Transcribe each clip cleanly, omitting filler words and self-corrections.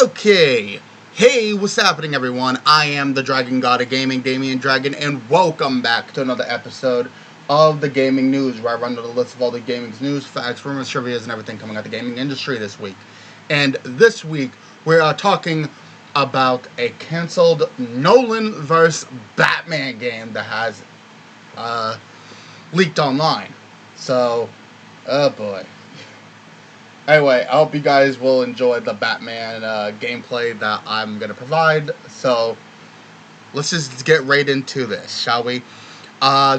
Okay, hey, what's happening, everyone? I am the Dragon God of Gaming, Damian Dragon, and welcome back to another episode of the Gaming News, where I run the list of all the gaming news, facts, rumors, trivias, and everything coming out of the gaming industry this week. And this week, we are talking about a canceled Nolanverse Batman game that has leaked online. So, oh boy. Anyway, I hope you guys will enjoy the Batman gameplay that I'm going to provide. So, let's just get right into this, shall we?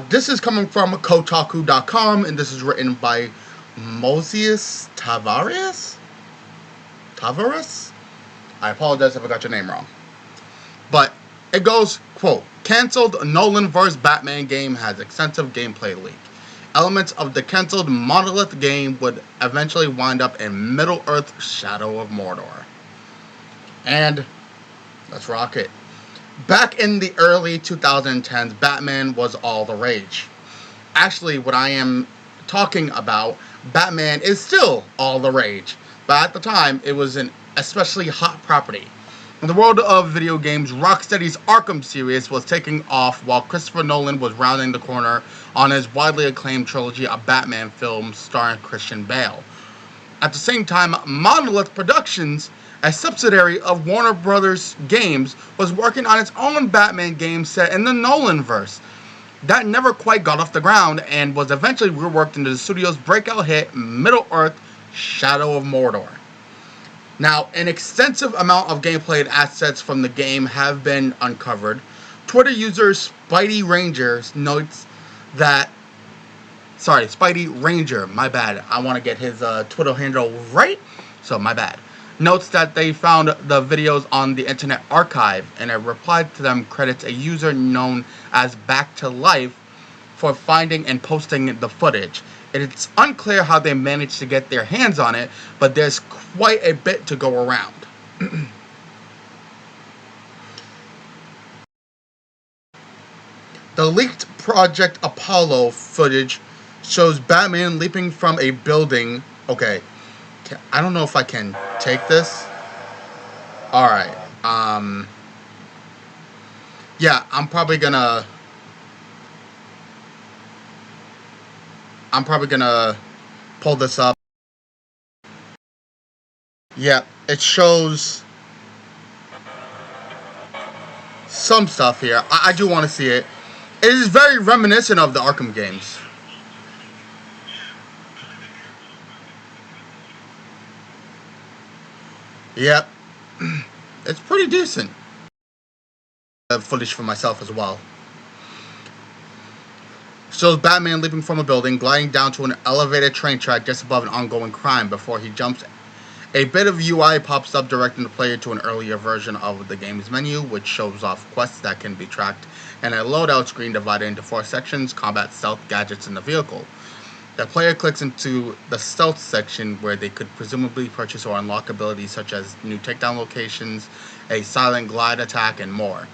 This is coming from Kotaku.com, and this is written by Moses Tavares? I apologize if I got your name wrong. But it goes, quote, Canceled Nolanverse Batman Game has extensive gameplay leak. Elements of the canceled Monolith game would eventually wind up in Middle-earth Shadow of Mordor. And let's rock it. Back in the early 2010s, Batman was all the rage. Actually, what I am talking about, Batman is still all the rage. But at the time, it was an especially hot property. In the world of video games, Rocksteady's Arkham series was taking off while Christopher Nolan was rounding the corner on his widely acclaimed trilogy of Batman films starring Christian Bale. At the same time, Monolith Productions, a subsidiary of Warner Brothers Games, was working on its own Batman game set in the Nolanverse. That never quite got off the ground and was eventually reworked into the studio's breakout hit Middle-earth Shadow of Mordor. Now, an extensive amount of gameplay and assets from the game have been uncovered. Twitter user Spidey Ranger notes that... Spidey Ranger, my bad. I want to get his Twitter handle right, so my bad. Notes that they found the videos on the Internet Archive, and a reply to them credits a user known as Back to Life for finding and posting the footage. It's unclear how they managed to get their hands on it, but there's quite a bit to go around. The leaked Project Apollo footage shows Batman leaping from a building. Okay, I don't know if I can take this. Alright, yeah, I'm probably gonna pull this up. Yeah, it shows some stuff here. I do want to see it. It is very reminiscent of the Arkham games. Yep. It's pretty decent. Footage for myself as well. Shows Batman leaping from a building, gliding down to an elevated train track just above an ongoing crime before he jumps. A bit of UI pops up directing the player to an earlier version of the game's menu, which shows off quests that can be tracked, and a loadout screen divided into 4 sections: combat, stealth, gadgets, and the vehicle. The player clicks into the stealth section, where they could presumably purchase or unlock abilities such as new takedown locations, a silent glide attack, and more.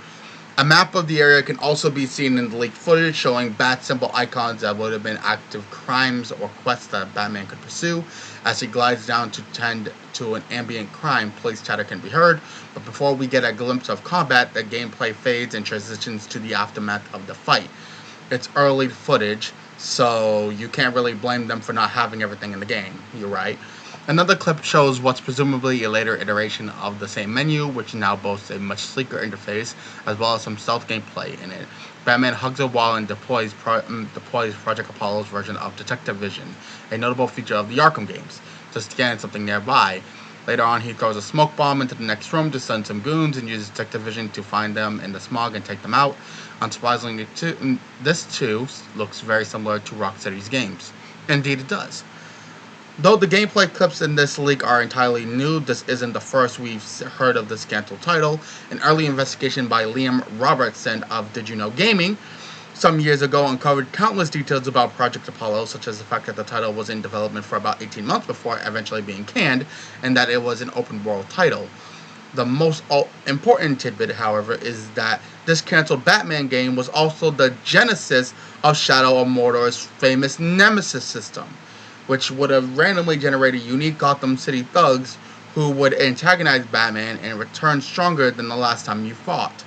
A map of the area can also be seen in the leaked footage, showing bat symbol icons that would have been active crimes or quests that Batman could pursue. As he glides down to tend to an ambient crime, police chatter can be heard, but before we get a glimpse of combat, the gameplay fades and transitions to the aftermath of the fight. It's early footage, so you can't really blame them for not having everything in the game. You're right. Another clip shows what's presumably a later iteration of the same menu, which now boasts a much sleeker interface, as well as some stealth gameplay in it. Batman hugs a wall and deploys Project Apollo's version of Detective Vision, a notable feature of the Arkham games, to scan something nearby. Later on, he throws a smoke bomb into the next room to stun some goons and uses Detective Vision to find them in the smog and take them out. Unsurprisingly, this too looks very similar to Rocksteady's games. Indeed it does. Though the gameplay clips in this leak are entirely new, this isn't the first we've heard of this canceled title. An early investigation by Liam Robertson of Did You Know Gaming some years ago uncovered countless details about Project Apollo, such as the fact that the title was in development for about 18 months before eventually being canned, and that it was an open world title. The most important tidbit, however, is that this canceled Batman game was also the genesis of Shadow of Mordor's famous Nemesis system, which would have randomly generated unique Gotham City thugs who would antagonize Batman and return stronger than the last time you fought.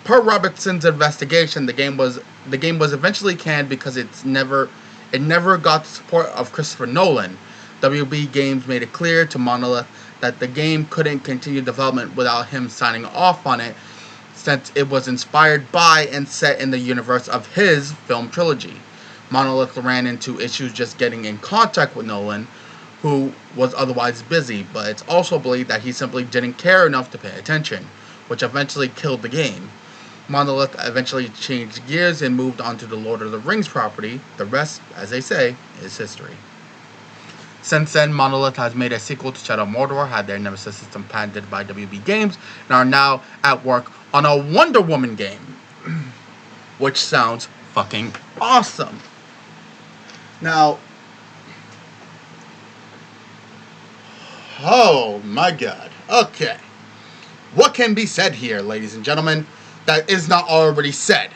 Per Robertson's investigation, the game was eventually canned because it never got the support of Christopher Nolan. WB Games made it clear to Monolith that the game couldn't continue development without him signing off on it, since it was inspired by and set in the universe of his film trilogy. Monolith ran into issues just getting in contact with Nolan, who was otherwise busy, but it's also believed that he simply didn't care enough to pay attention, which eventually killed the game. Monolith eventually changed gears and moved on to the Lord of the Rings property. The rest, as they say, is history. Since then, Monolith has made a sequel to Shadow of Mordor, had their Nemesis system patented by WB Games, and are now at work on a Wonder Woman game, which sounds fucking awesome. Now, oh my god. Okay. What can be said here, ladies and gentlemen, that is not already said?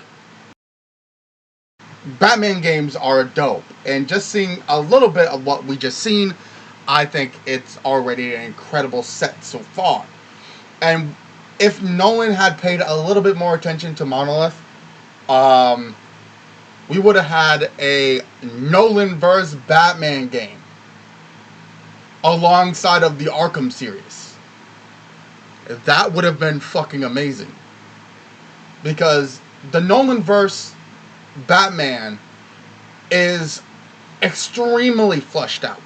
Batman games are dope, and just seeing a little bit of what we just seen, I think it's already an incredible set so far. And if Nolan had paid a little bit more attention to Monolith, we would have had a Nolanverse Batman game alongside of the Arkham series. That would have been fucking amazing. Because the Nolanverse Batman is extremely fleshed out.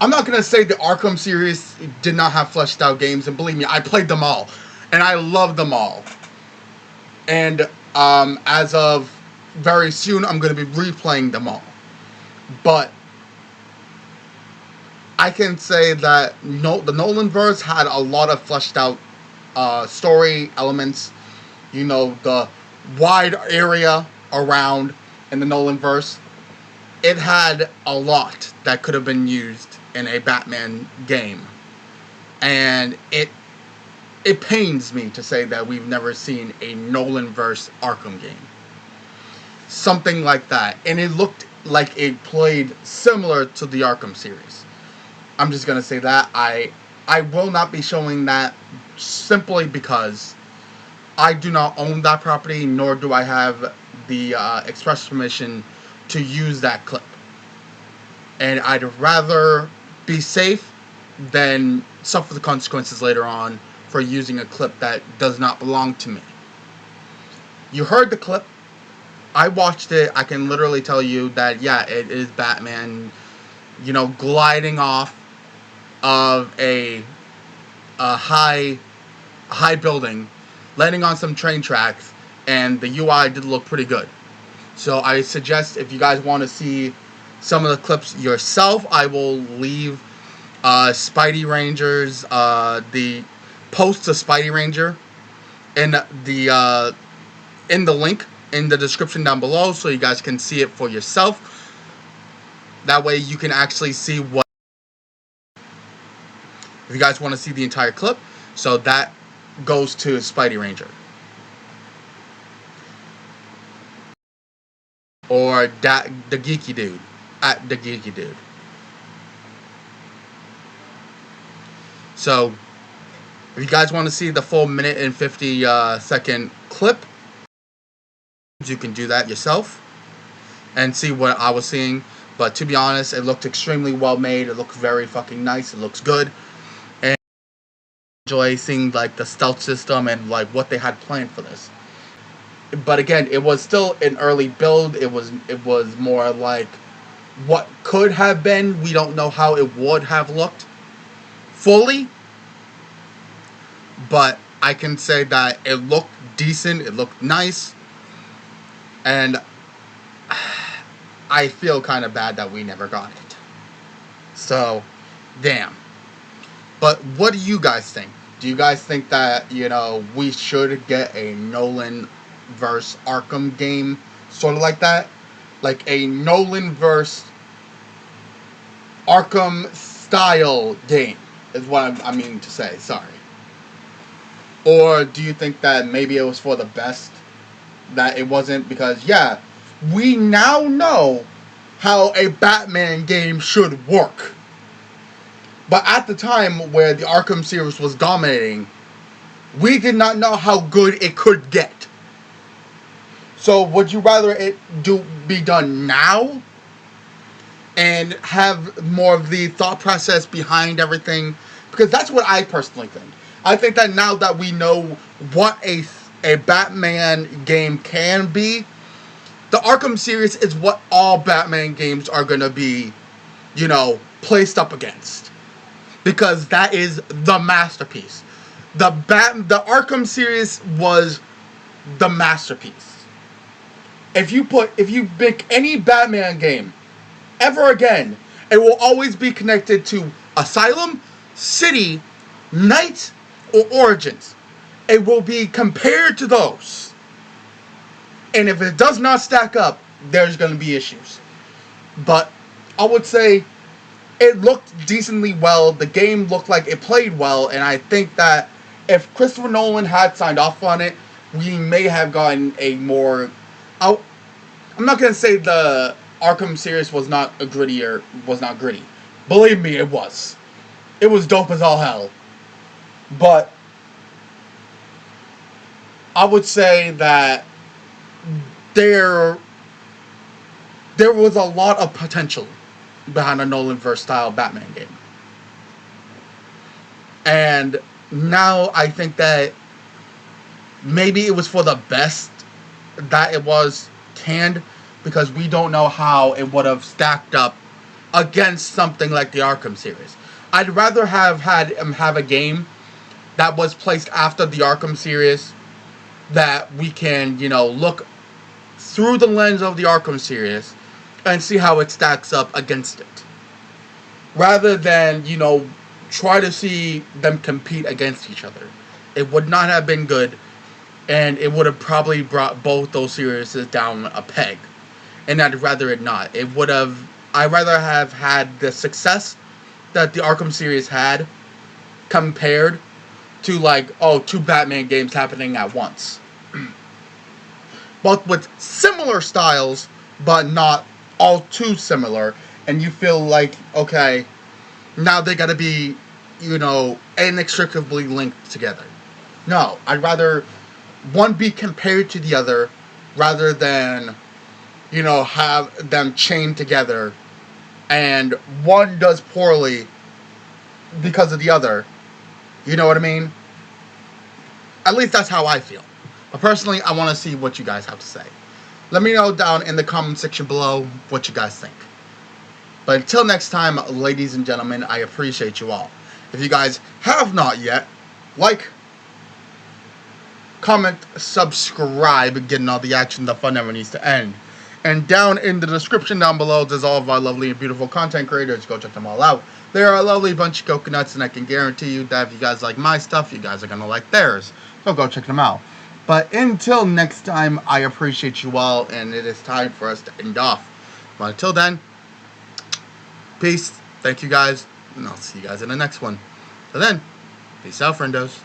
I'm not going to say the Arkham series did not have fleshed out games, and believe me, I played them all, and I love them all. And as of very soon, I'm going to be replaying them all. But I can say that the Nolanverse had a lot of fleshed out story elements. You know, the wide area around in the Nolanverse. It had a lot that could have been used in a Batman game. And it pains me to say that we've never seen a Nolanverse Arkham game. Something like that. And it looked like it played similar to the Arkham series. I'm just going to say that. I will not be showing that simply because I do not own that property, nor do I have the express permission to use that clip. And I'd rather be safe than suffer the consequences later on for using a clip that does not belong to me. You heard the clip. I watched it. I can literally tell you that, yeah, it is Batman, gliding off of a high building, landing on some train tracks, and the UI did look pretty good. So I suggest, if you guys want to see some of the clips yourself, I will leave Spidey Rangers, the post to Spidey Ranger in the link in the description down below, so you guys can see it for yourself. That way you can actually see what, if you guys want to see the entire clip. So that goes to Spidey Ranger. Or the Geeky Dude. At the Geeky Dude. So, if you guys want to see the full minute and 50 second clip, you can do that yourself and see what I was seeing. But to be honest, it looked extremely well made. It looks very fucking nice. It looks good. And I enjoy seeing like the stealth system and like what they had planned for this. But again, it was still an early build. It was more like what could have been. We don't know how it would have looked fully. But I can say that it looked decent. It looked nice. And I feel kind of bad that we never got it. So, damn. But what do you guys think? Do you guys think that, we should get a Nolan verse Arkham game, sort of like that? Like a Nolan verse Arkham style game, is what I mean to say, sorry. Or do you think that maybe it was for the best, that it wasn't? Because, yeah, we now know how a Batman game should work. But at the time where the Arkham series was dominating, we did not know how good it could get. So would you rather it be done now and have more of the thought process behind everything? Because that's what I personally think. I think that now that we know what a Batman game can be, the Arkham series is what all Batman games are going to be, placed up against. Because that is the masterpiece. The Arkham series was the masterpiece. If you pick any Batman game ever again, it will always be connected to Asylum, City, Night, or Origins. It will be compared to those. And if it does not stack up, there's going to be issues. But I would say it looked decently well. The game looked like it played well. And I think that if Christopher Nolan had signed off on it, we may have gotten a more... I'm not going to say the Arkham series was not gritty. Believe me, it was. It was dope as all hell. But I would say that there was a lot of potential behind a Nolanverse style Batman game. And now I think that maybe it was for the best that it was canned, because we don't know how it would have stacked up against something like the Arkham series. I'd rather have a game that was placed after the Arkham series that we can, look through the lens of the Arkham series and see how it stacks up against it. Rather than, try to see them compete against each other. It would not have been good, and it would have probably brought both those series down a peg. And I'd rather it not. I'd rather have had the success that the Arkham series had compared to two Batman games happening at once. Both with similar styles, but not all too similar. And you feel like, okay, now they gotta be, inextricably linked together. No, I'd rather one be compared to the other rather than, have them chained together and one does poorly because of the other. You know what I mean? At least that's how I feel. But personally, I want to see what you guys have to say. Let me know down in the comment section below what you guys think. But until next time, ladies and gentlemen, I appreciate you all. If you guys have not yet, like, comment, subscribe, getting all the action. The fun never needs to end. And down in the description down below, there's all of our lovely and beautiful content creators. Go check them all out. They are a lovely bunch of coconuts, and I can guarantee you that if you guys like my stuff, you guys are going to like theirs. So go check them out. But until next time, I appreciate you all, and it is time for us to end off. But until then, peace. Thank you guys, and I'll see you guys in the next one. Till then, peace out, friendos.